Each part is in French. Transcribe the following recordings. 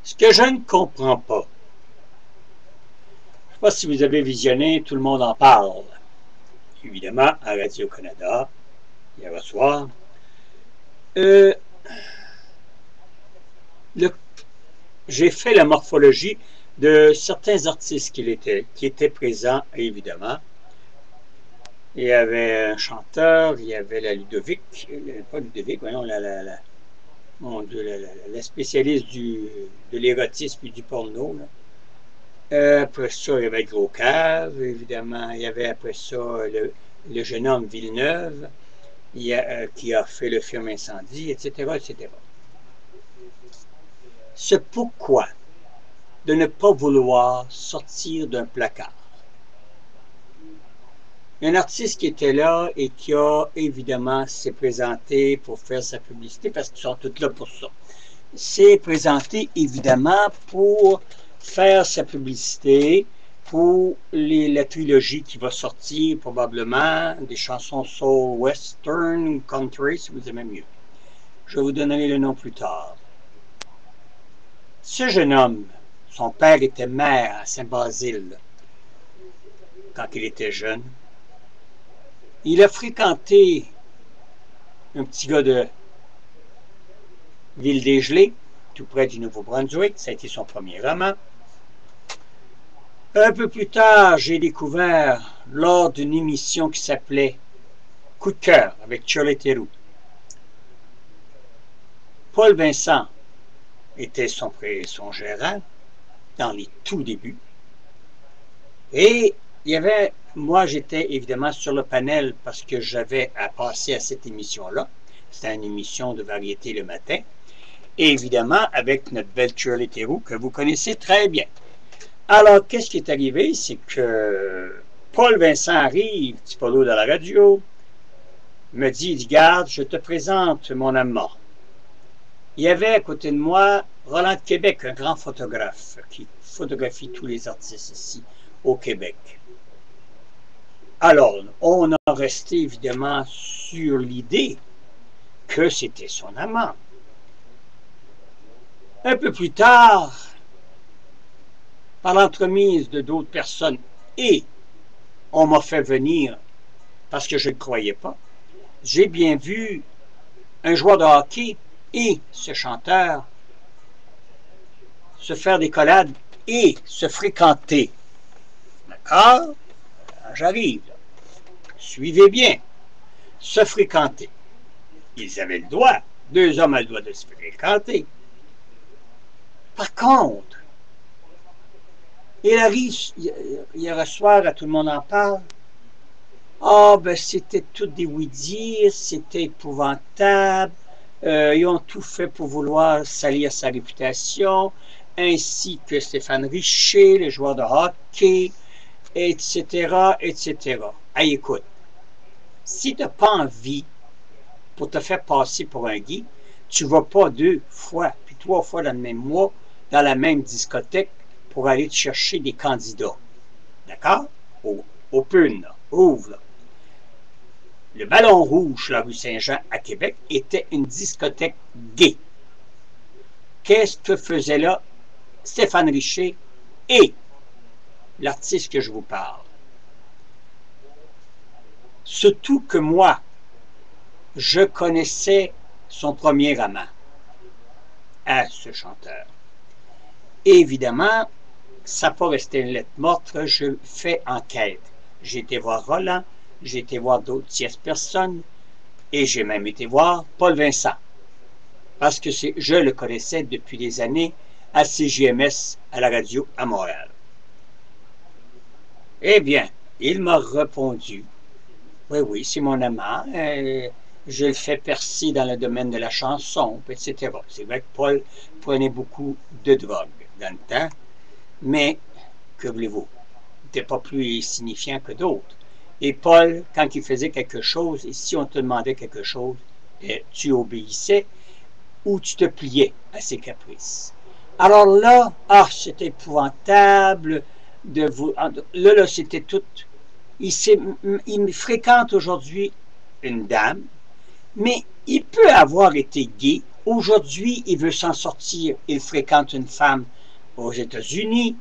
Ce que je ne comprends pas, je ne sais pas si vous avez visionné, tout le monde en parle. Évidemment, à Radio-Canada, hier soir. J'ai fait la morphologie de certains artistes qui étaient présents, évidemment. Il y avait un chanteur, il y avait la Ludovic, pas Ludovic, voyons, mon Dieu, la spécialiste de l'érotisme et du porno. Après ça, il y avait Gros Cave, évidemment. Il y avait après ça le jeune homme Villeneuve, qui a fait le film Incendie, etc., etc. Ce pourquoi de ne pas vouloir sortir d'un placard. Un artiste qui était là et qui a évidemment s'est présenté pour faire sa publicité, parce qu'ils sont tous là pour ça. S'est présenté évidemment pour faire sa publicité pour la trilogie qui va sortir probablement, des chansons soul, western ou country, si vous aimez mieux. Je vous donnerai le nom plus tard. Ce jeune homme, son père était maire à Saint-Basile quand il était jeune. Il a fréquenté un petit gars de Ville-des-Gelées, tout près du Nouveau-Brunswick. Ça a été son premier roman. Un peu plus tard, j'ai découvert, lors d'une émission qui s'appelait Coup de cœur avec Shirley Theroux, Paul Vincent était son gérant dans les tout débuts. Et il y avait, moi j'étais évidemment sur le panel parce que j'avais à passer à cette émission-là. C'était une émission de variété le matin. Et évidemment avec notre belle Shirley Theroux que vous connaissez très bien. Alors, qu'est-ce qui est arrivé? C'est que Paul Vincent arrive, petit Paulo dans la radio, me dit, regarde, je te présente mon amant. Il y avait à côté de moi Roland de Québec, un grand photographe qui photographie tous les artistes ici au Québec. Alors, on a resté évidemment sur l'idée que c'était son amant. Un peu plus tard, par l'entremise de d'autres personnes, et on m'a fait venir parce que je ne croyais pas, j'ai bien vu un joueur de hockey et ce chanteur se faire des collades et se fréquenter. D'accord? J'arrive. Suivez bien. Se fréquenter. Ils avaient le droit. Deux hommes ont le droit de se fréquenter. Par contre, il arrive, hier soir, à tout le monde en parle. Ah, ben c'était tout des oui-dire, c'était épouvantable. Ils ont tout fait pour vouloir salir sa réputation, ainsi que Stéphane Richer, le joueur de hockey, etc., etc. Hey, écoute, si tu n'as pas envie pour te faire passer pour un gay, tu ne vas pas 2 fois, puis 3 fois dans le même mois, dans la même discothèque, pour aller te chercher des candidats. D'accord? Open, ouvre. Le Ballon Rouge, la rue Saint-Jean, à Québec, était une discothèque gay. Qu'est-ce que faisait là Stéphane Richer et l'artiste que je vous parle? Surtout que moi, je connaissais son premier amant à ce chanteur. Évidemment, ça n'a pas resté une lettre morte, je fais enquête. J'ai été voir Roland, j'ai été voir d'autres tierces personnes, et j'ai même été voir Paul Vincent, parce que je le connaissais depuis des années à CJMS, à la radio à Montréal. Eh bien, il m'a répondu, oui, c'est mon amant, je le fais percer dans le domaine de la chanson, etc. C'est vrai que Paul prenait beaucoup de drogue dans le temps, mais, que voulez-vous, il n'était pas plus signifiant que d'autres. Et Paul, quand il faisait quelque chose, et si on te demandait quelque chose, tu obéissais ou tu te pliais à ses caprices. Alors là, c'était épouvantable de vous. Là, c'était tout. Il fréquente aujourd'hui une dame, mais il peut avoir été gay Aujourd'hui, il veut s'en sortir. Il fréquente une femme aux États-Unis,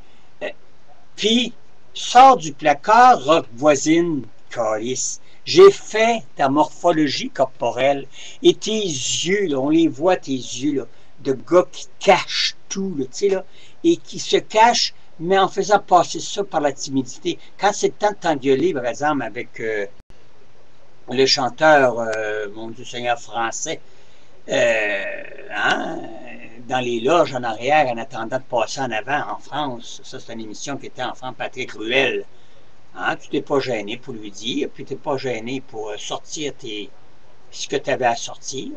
puis sort du placard, rock voisine, calice. J'ai fait ta morphologie corporelle et tes yeux, là, on les voit, tes yeux, là, de gars qui cachent tout, là, tu sais, là, et qui se cachent, mais en faisant passer ça par la timidité. Quand c'est le temps de t'engueuler, par exemple, avec le chanteur, mon Dieu Seigneur, français, hein, dans les loges en arrière, en attendant de passer en avant en France. Ça, c'est une émission qui était en France, Patrick Ruel. Hein, tu t'es pas gêné pour lui dire, puis tu n'es pas gêné pour sortir ce que tu avais à sortir.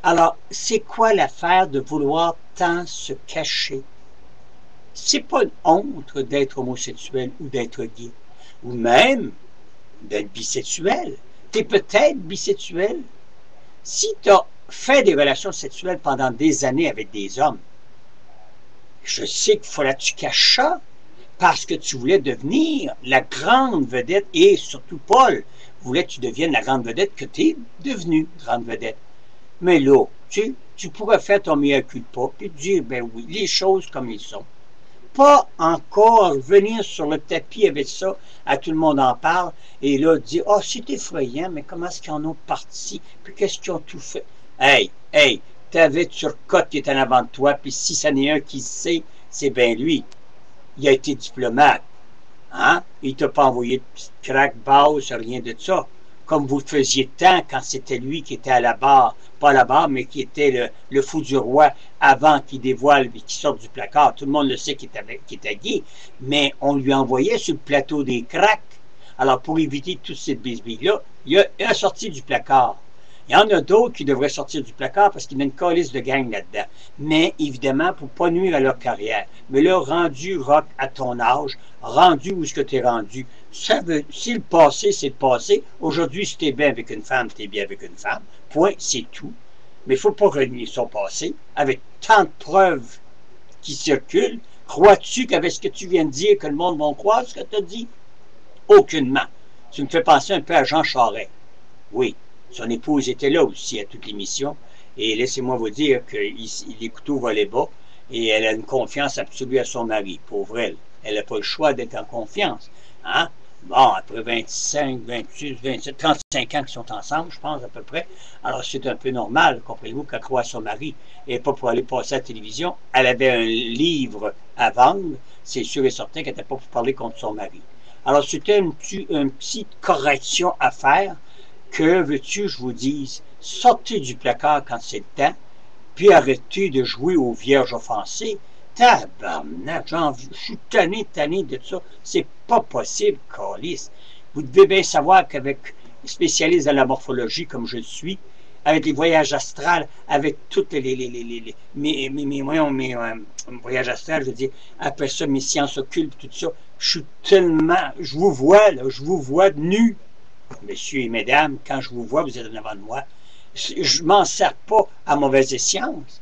Alors, c'est quoi l'affaire de vouloir tant se cacher? C'est pas une honte d'être homosexuel ou d'être gay, ou même d'être bisexuel. Tu es peut-être bisexuel. Si tu as fait des relations sexuelles pendant des années avec des hommes, je sais qu'il fallait que tu caches ça parce que tu voulais devenir la grande vedette et surtout Paul voulait que tu deviennes la grande vedette que tu es devenue grande vedette. Mais là, tu pourrais faire ton meilleur culpa et dire, ben oui, les choses comme ils sont. Pas encore venir sur le tapis avec ça, à tout le monde en parle, et là dire, oh, c'est effrayant, mais comment est-ce qu'ils en ont parti, puis qu'est-ce qu'ils ont tout fait? Hey, t'avais Turcotte qui est en avant de toi, puis si ça n'est un qui sait, c'est bien lui. Il a été diplomate, hein? Il t'a pas envoyé de petite craque basse, rien de ça. Comme vous le faisiez tant quand c'était lui qui était à la barre, pas à la barre, mais qui était le fou du roi avant qu'il dévoile et qu'il sorte du placard. Tout le monde le sait qu'il était gay, mais on lui envoyait sur le plateau des cracks. Alors, pour éviter toute cette bisbille-là, il a sorti du placard. Il y en a d'autres qui devraient sortir du placard parce qu'il y a une calice de gang là-dedans. Mais évidemment, pour ne pas nuire à leur carrière. Mais là, rendu rock à ton âge, rendu où est-ce que tu es rendu, ça veut, si le passé, c'est le passé. Aujourd'hui, si tu es bien avec une femme, tu es bien avec une femme. Point, c'est tout. Mais il ne faut pas renier son passé. Avec tant de preuves qui circulent, crois-tu qu'avec ce que tu viens de dire, que le monde va croire ce que tu as dit? Aucunement. Tu me fais penser un peu à Jean Charest. Oui. Son épouse était là aussi à toute l'émission. Et laissez-moi vous dire que les couteaux volaient bas. Et elle a une confiance absolue à son mari. Pauvre elle. Elle n'a pas le choix d'être en confiance. Hein? Bon, après 25, 26, 27, 35 ans qu'ils sont ensemble, je pense à peu près. Alors c'est un peu normal, comprenez-vous, qu'elle croit à son mari. Et pas pour aller passer à la télévision. Elle avait un livre à vendre. C'est sûr et certain qu'elle n'était pas pour parler contre son mari. Alors c'était une petite correction à faire. Que veux-tu, je vous dise, sortez du placard quand c'est le temps, puis arrêtez de jouer aux vierges offensées. Tabarnak, je suis tanné de ça. C'est pas possible, calice. Vous devez bien savoir qu'avec spécialiste dans la morphologie, comme je le suis, avec les voyages astrales, avec toutes mes voyages astrales, je veux dire, après ça, mes sciences occultes, tout ça, je suis tellement, je vous vois, là, je vous vois nu. Messieurs et mesdames, quand je vous vois, vous êtes en avant de moi. Je ne m'en sers pas à mauvaise science,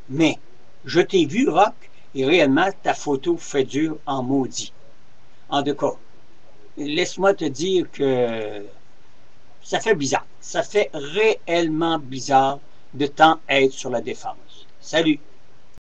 mais je t'ai vu, Rock, et réellement, ta photo fait dur en maudit. En tout cas, laisse-moi te dire que ça fait bizarre. Ça fait réellement bizarre de tant être sur la défense. Salut!